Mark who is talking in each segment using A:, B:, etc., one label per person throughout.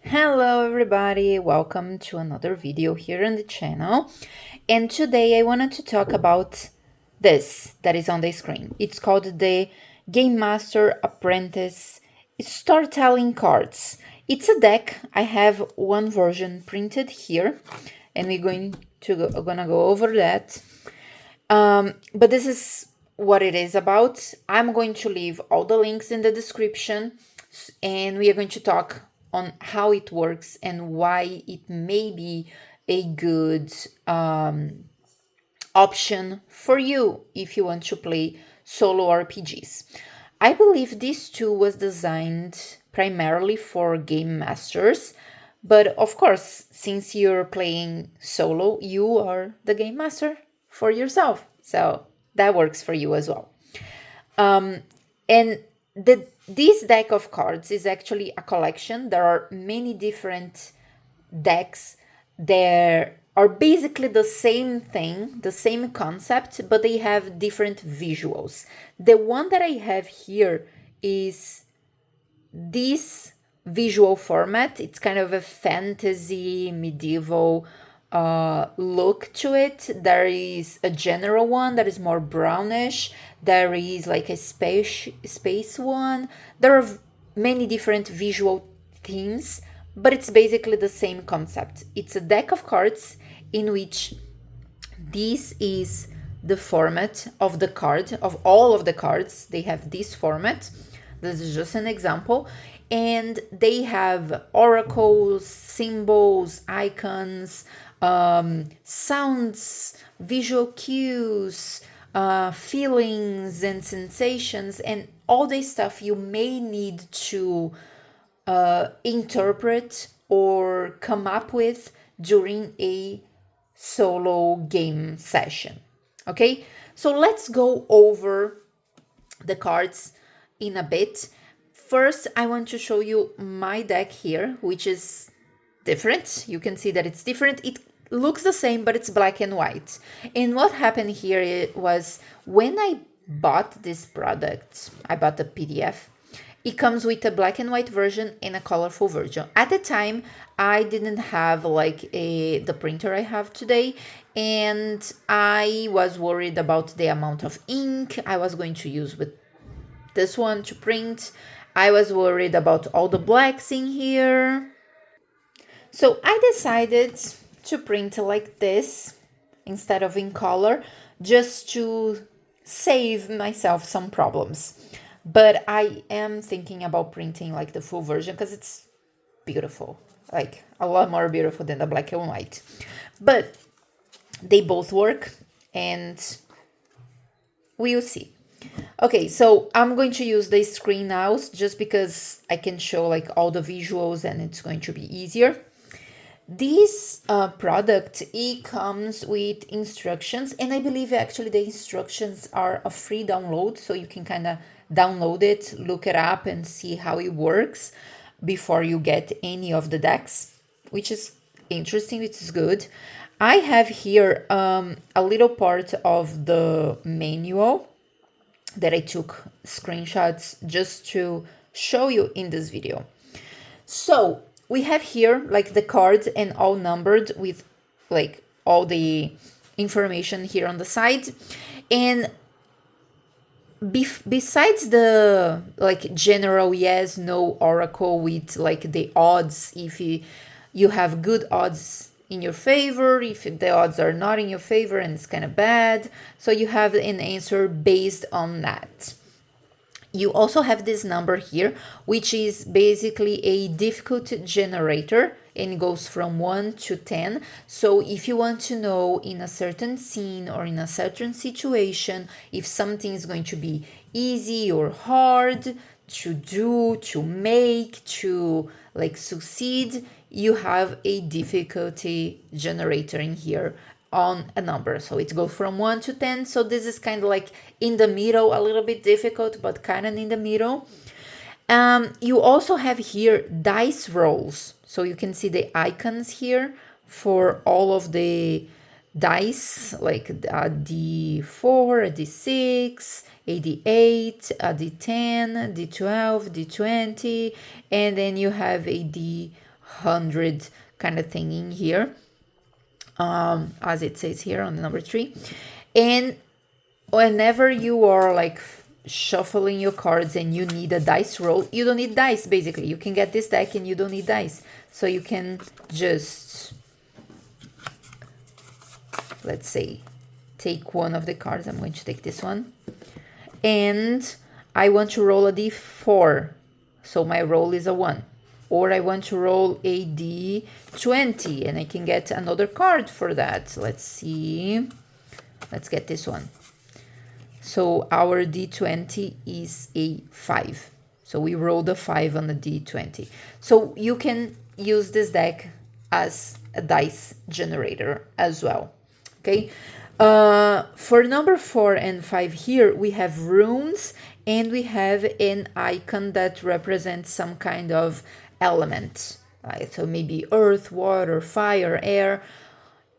A: Hello everybody, welcome to another video here on the channel. And today I wanted to talk about this that is on the screen. It's called the Game Master Apprentice Storytelling Cards. It's a deck. I have one version printed here and gonna go over that. But this is what it is about. I'm going to leave all the links in the description and we are going to talk on how it works and why it may be a good option for you if you want to play solo RPGs. I believe this tool was designed primarily for game masters, but of course, since you're playing solo, you are the game master for yourself. So that works for you as well. And this deck of cards is actually a collection. There are many different decks. There are basically the same thing, the same concept, but they have different visuals. The one that I have here is this visual format. It's kind of a fantasy medieval look to it. There is a general one that is more brownish. There is like a space one. There are many different visual themes, but it's basically the same concept. It's a deck of cards in which this is the format of the card, of all of the cards. They have this format. This is just an example. And they have oracles, symbols, icons, sounds, visual cues, feelings and sensations, and all this stuff you may need to interpret or come up with during a solo game session. Okay, so let's go over the cards in a bit. First, I want to show you my deck here, which is different. You can see that it's different. It looks the same, but it's black and white. And what happened here was when I bought this product, I bought the PDF. It comes with a black and white version and a colorful version. At the time, I didn't have the printer I have today, and I was worried about the amount of ink I was going to use with this one to print. I was worried about all the blacks in here. So I decided to print like this instead of in color, just to save myself some problems. But I am thinking about printing like the full version because it's beautiful, like a lot more beautiful than the black and white. But they both work and we'll see. Okay, so I'm going to use the screen now just because I can show like all the visuals and it's going to be easier. This product, it comes with instructions, and I believe actually the instructions are a free download, so you can kind of download it, look it up, and see how it works before you get any of the decks, which is interesting, which is good. I have here a little part of the manual that I took screenshots just to show you in this video. So we have here like the cards and all numbered with like all the information here on the side. And besides the like general yes, no oracle with like the odds, if you have good odds in your favor, if the odds are not in your favor and it's kind of bad, so you have an answer based on that. You also have this number here, which is basically a difficulty generator, and it goes from 1 to 10. So if you want to know in a certain scene or in a certain situation if something is going to be easy or hard to do, to make, to like succeed, you have a difficulty generator in here on a number. So it goes from 1 to 10. So this is kind of like in the middle, a little bit difficult, but kind of in the middle. You also have here dice rolls. So you can see the icons here for all of the dice, like a D4, a D6, a D8, a D10, D12, D20, and then you have a D 100 kind of thing in here, as it says here on the number 3. And whenever you are like shuffling your cards and you need a dice roll, you don't need dice. Basically, you can get this deck and you don't need dice, so you can just, let's say, take one of the cards. I'm going to take this one, and I want to roll a d4, so my roll is a 1. Or I want to roll a d20 and I can get another card for that. Let's see, let's get this one. So our d20 is a 5. So we rolled a 5 on the d20. So you can use this deck as a dice generator as well. Okay. For number 4 and 5 here, we have runes and we have an icon that represents some kind of element. Right? So maybe earth, water, fire, air.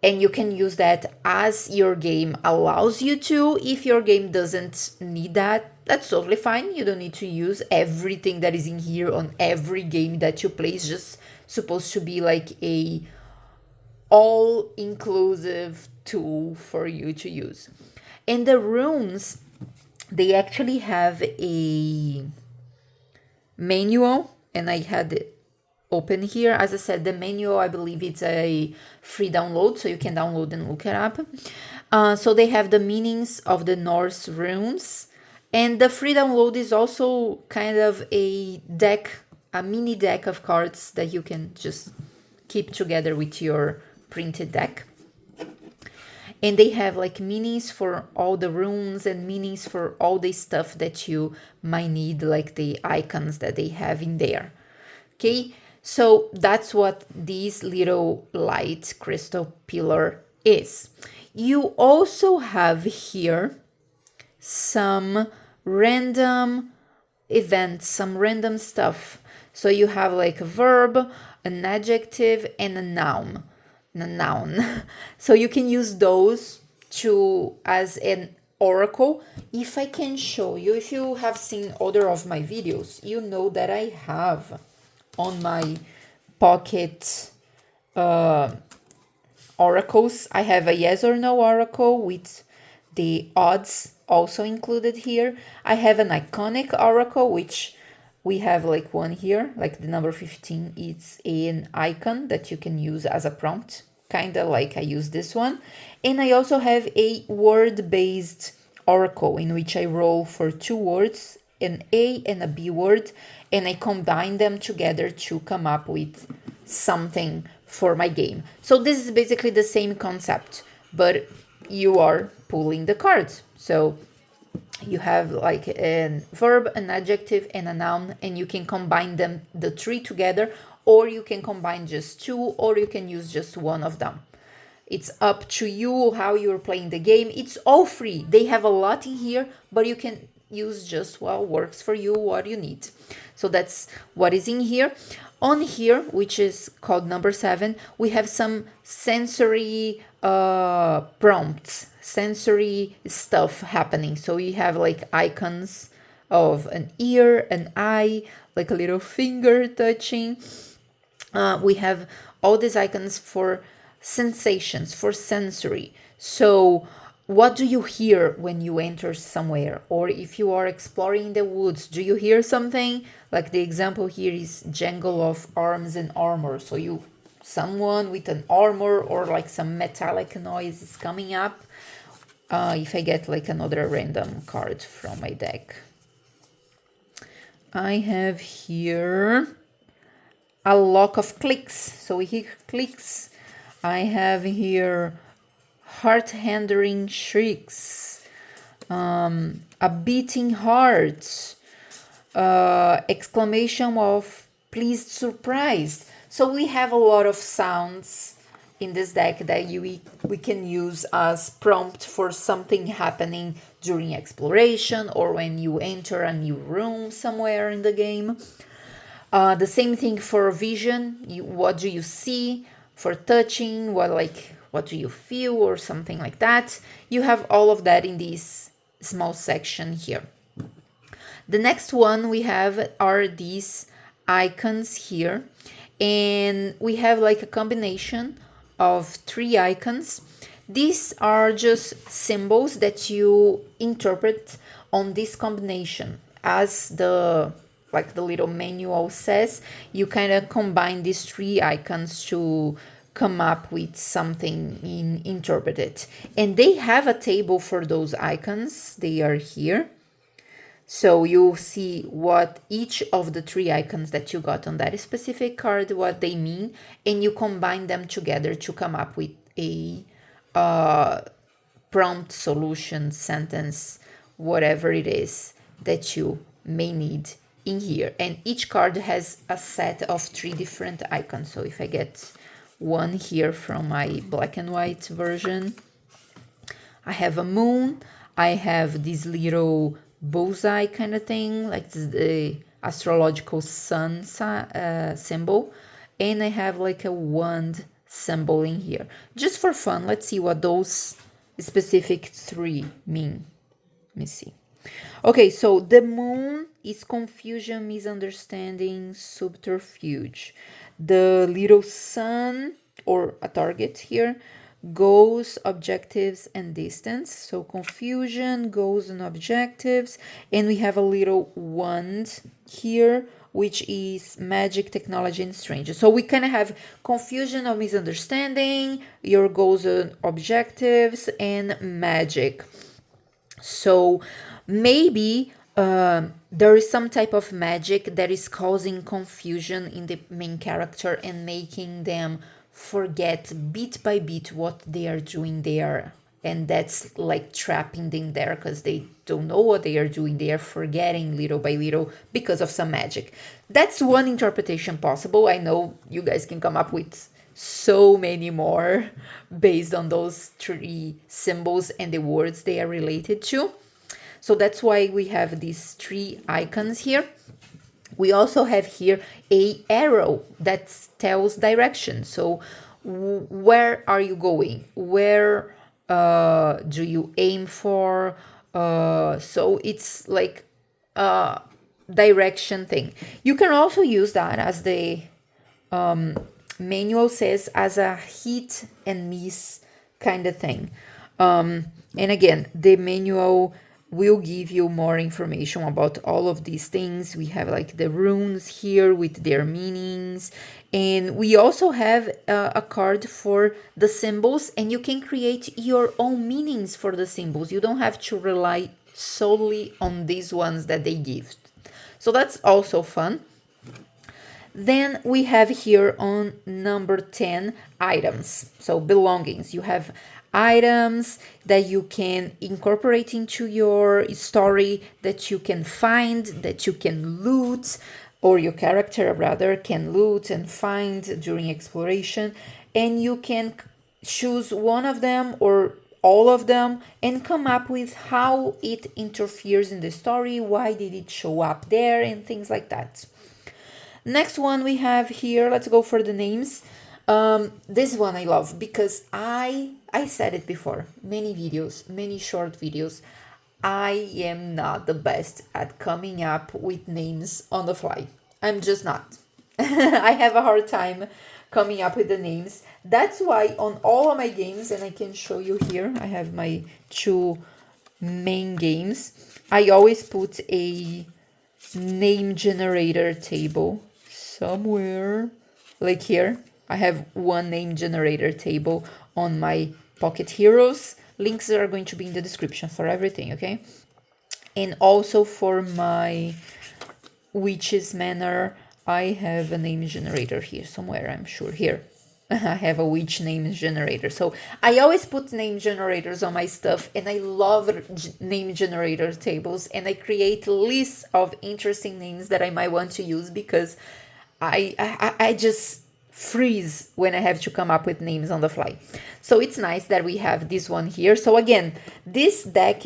A: And you can use that as your game allows you to. If your game doesn't need that, that's totally fine. You don't need to use everything that is in here on every game that you play. It's just supposed to be like a all-inclusive tool for you to use. And the runes, they actually have a manual, and I had it open here. As I said, the manual, I believe it's a free download, so you can download and look it up. So they have the meanings of the Norse runes, and the free download is also kind of a deck, a mini deck of cards that you can just keep together with your printed deck. And they have like meanings for all the runes and meanings for all the stuff that you might need, like the icons that they have in there. Okay, so that's what this little light crystal pillar is. You also have here some random events, some random stuff. So you have like a verb, an adjective, and a noun. So you can use those to as an oracle. If I can show you, if you have seen other of my videos, you know that I have on my pocket oracles, I have a yes or no oracle with the odds also included here. I have an iconic oracle, which we have like one here, like the number 15. It's an icon that you can use as a prompt, kind of like I use this one. And I also have a word-based oracle in which I roll for 2 words, an A and a B word, and I combine them together to come up with something for my game. So this is basically the same concept, but you are pulling the cards. So you have like a verb, an adjective, and a noun, and you can combine them, the 3 together, or you can combine just 2, or you can use just one of them. It's up to you how you're playing the game. It's all free. They have a lot in here, but you can use just what works for you, what you need. So that's what is in here. On here, which is called number 7, we have some sensory prompts, sensory stuff happening. So we have like icons of an ear, an eye, like a little finger touching. We have all these icons for sensations, for sensory. So what do you hear when you enter somewhere? Or if you are exploring the woods, do you hear something? Like the example here is jangle of arms and armor. So someone with an armor or like some metallic noise is coming up. If I get like another random card from my deck. I have here a lock of clicks. So we hear clicks. I have here heart-rending shrieks, a beating heart, exclamation of pleased, surprised. So we have a lot of sounds in this deck that we can use as prompt for something happening during exploration or when you enter a new room somewhere in the game. The same thing for vision. What do you see? For touching, what do you feel or something like that. You have all of that in this small section here. The next one we have are these icons here. And we have like a combination of 3 icons. These are just symbols that you interpret on this combination. As the little manual says, you kind of combine these 3 icons to come up with something in interpreted. And they have a table for those icons. They are here. So you'll see what each of the 3 icons that you got on that specific card, what they mean, and you combine them together to come up with a prompt, solution, sentence, whatever it is that you may need in here. And each card has a set of 3 different icons. So if I get one here from my black and white version, I have a moon, I have this little bullseye kind of thing, like the astrological sun symbol, and I have like a wand symbol in here. Just for fun, let's see what those specific 3 mean. Let me see. Okay, so the moon is confusion, misunderstanding, subterfuge. The little sun, or a target here, goals, objectives, and distance. So confusion, goals, and objectives. And we have a little wand here, which is magic, technology, and strangers. So we kind of have confusion or misunderstanding, your goals and objectives, and magic. So maybe there is some type of magic that is causing confusion in the main character and making them forget bit by bit what they are doing there. And that's like trapping them there because they don't know what they are doing. They are forgetting little by little because of some magic. That's one interpretation possible. I know you guys can come up with so many more based on those 3 symbols and the words they are related to. So that's why we have these 3 icons here. We also have here a arrow that tells direction. So where are you going? Where do you aim for? So it's like a direction thing. You can also use that, as the manual says, as a hit and miss kind of thing. And again, the manual will give you more information about all of these things. We have like the runes here with their meanings, and we also have a card for the symbols, and you can create your own meanings for the symbols. You don't have to rely solely on these ones that they give. So that's also fun. Then we have here on number 10 items, so belongings. You have items that you can incorporate into your story, that you can find, that you can loot, or your character rather can loot and find during exploration. And you can choose one of them or all of them and come up with how it interferes in the story, why did it show up there, and things like that. Next one we have here, let's go for the names. This one I love because I said it before, many videos, many short videos. I am not the best at coming up with names on the fly. I'm just not. I have a hard time coming up with the names. That's why on all of my games, and I can show you here, I have my 2 main games. I always put a name generator table somewhere, like here. I have one name generator table on my Pocket Heroes. Links are going to be in the description for everything, okay? And also for my Witch's Manor, I have a name generator here somewhere, I'm sure. Here. I have a witch name generator. So I always put name generators on my stuff, and I love name generator tables, and I create lists of interesting names that I might want to use because I just freeze when I have to come up with names on the fly. So it's nice that we have this one here. So again, this deck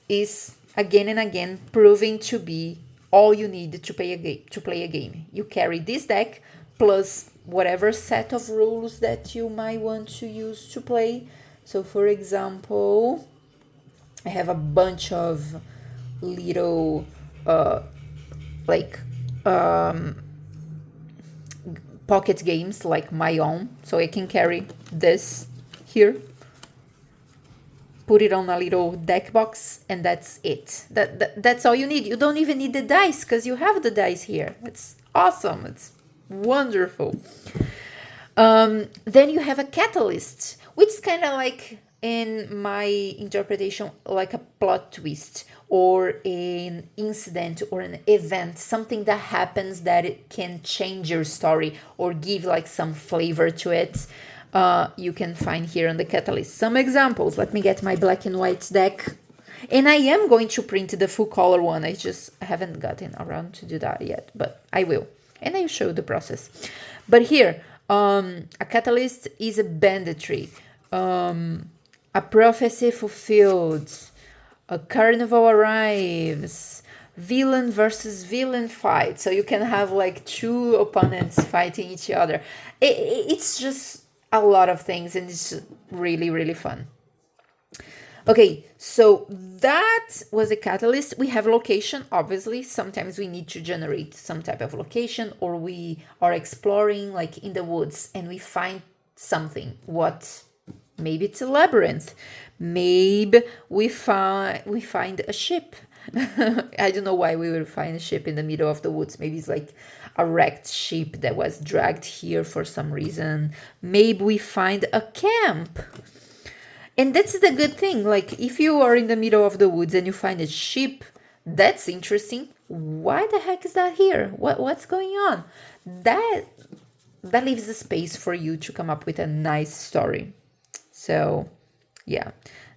A: is again and again proving to be all you need to play a game. You carry this deck plus whatever set of rules that you might want to use to play. So for example, I have a bunch of little pocket games like my own. So I can carry this here, put it on a little deck box, and that's it. That's all you need. You don't even need the dice because you have the dice here. It's awesome. It's wonderful. Then you have a catalyst, which is kind of like, in my interpretation, like a plot twist or an incident or an event, something that happens that it can change your story or give like some flavor to it. You can find here on the catalyst some examples. Let me get my black and white deck. And I am going to print the full color one. I just haven't gotten around to do that yet, but I will. And I'll show the process. But here, a catalyst is a banditry, a prophecy fulfilled, a carnival arrives, villain versus villain fight. So you can have like two opponents fighting each other. It's just a lot of things, and it's really, really fun. Okay, so that was a catalyst. We have location, obviously. Sometimes we need to generate some type of location, or we are exploring like in the woods and we find something. What? Maybe it's a labyrinth. Maybe we find a ship. I don't know why we would find a ship in the middle of the woods. Maybe it's like a wrecked ship that was dragged here for some reason. Maybe we find a camp. And that's the good thing. Like, if you are in the middle of the woods and you find a ship, that's interesting. Why the heck is that here? What's going on? That leaves a space for you to come up with a nice story. So, yeah.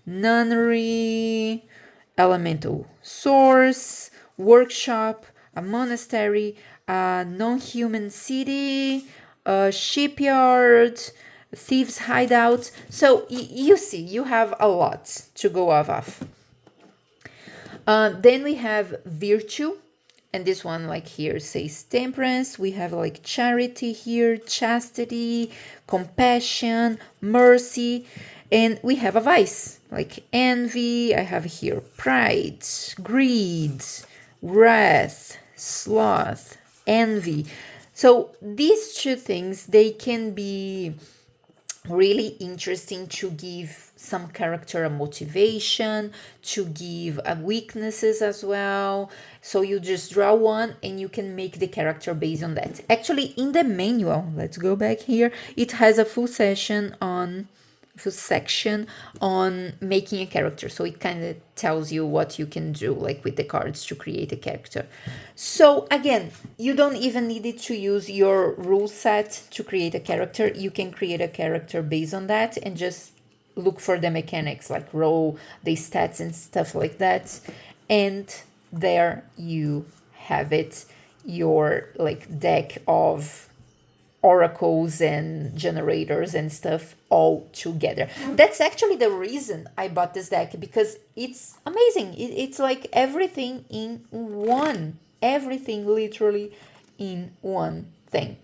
A: Nunnery, elemental source, workshop, a monastery, a non-human city, a shipyard, thieves' hideout. So you see, you have a lot to go off of. Then we have virtue, and this one like here says temperance. We have like charity here, chastity, compassion, mercy, and we have a vice like envy. I have here pride, greed, wrath, sloth, envy. So these two things, they can be really interesting to give some character a motivation, to give a weaknesses as well. So you just draw one and you can make the character based on that. Actually, in the manual, let's go back here, it has a full section on making a character. So it kind of tells you what you can do, like with the cards, to create a character. So again, you don't even need it to use your rule set to create a character. You can create a character based on that and just look for the mechanics, like roll the stats and stuff like that. And there you have it, your like deck of oracles and generators and stuff all together. That's actually the reason I bought this deck, because it's amazing. It's like everything in one, everything literally in one thing.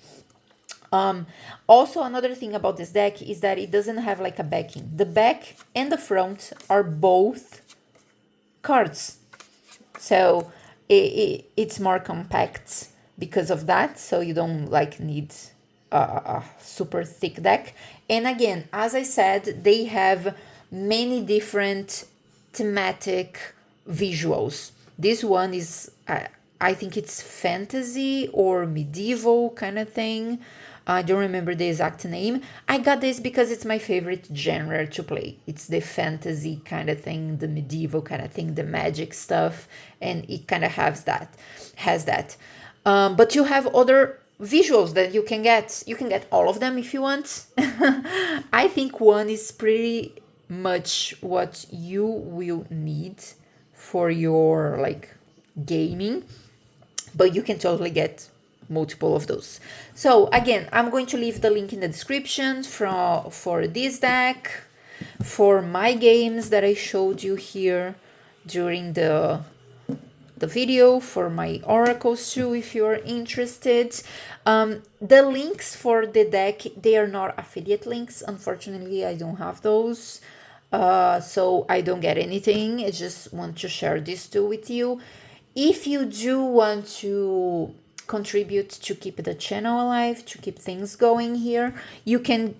A: Also, another thing about this deck is that it doesn't have like a backing. The back and the front are both cards, so it's more compact because of that. So you don't like need a super thick deck. And again, as I said, they have many different thematic visuals. This one is I think it's fantasy or medieval kind of thing. I don't remember the exact name. I got this because it's my favorite genre to play. It's the fantasy kind of thing, the medieval kind of thing, the magic stuff, and it kind of has that. But you have other visuals that you can get. You can get all of them if you want. I think one is pretty much what you will need for your like gaming, but you can totally get multiple of those. So again, I'm going to leave the link in the description for this deck, for my games that I showed you here during the video, for my oracles too, if you're interested. The links for the deck, they are not affiliate links. Unfortunately, I don't have those. So I don't get anything. I just want to share this too with you. If you do want to contribute to keep the channel alive, to keep things going here, you can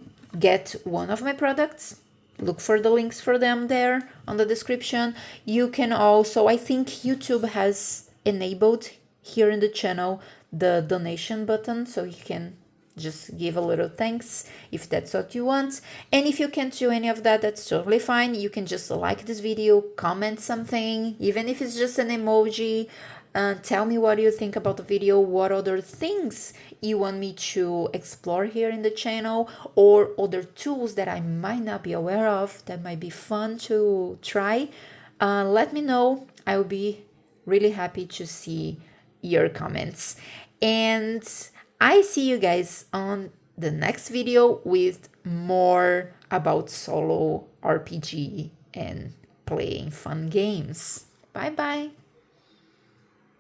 A: get one of my products. Look for the links for them there on the description. You can also, I think YouTube has enabled here in the channel the donation button, so you can just give a little thanks if that's what you want. And if you can't do any of that, that's totally fine. You can just like this video, comment something, even if it's just an emoji. Tell me what you think about the video, what other things you want me to explore here in the channel, or other tools that I might not be aware of that might be fun to try. Let me know. I will be really happy to see your comments. And I see you guys on the next video with more about solo RPG and playing fun games. Bye bye.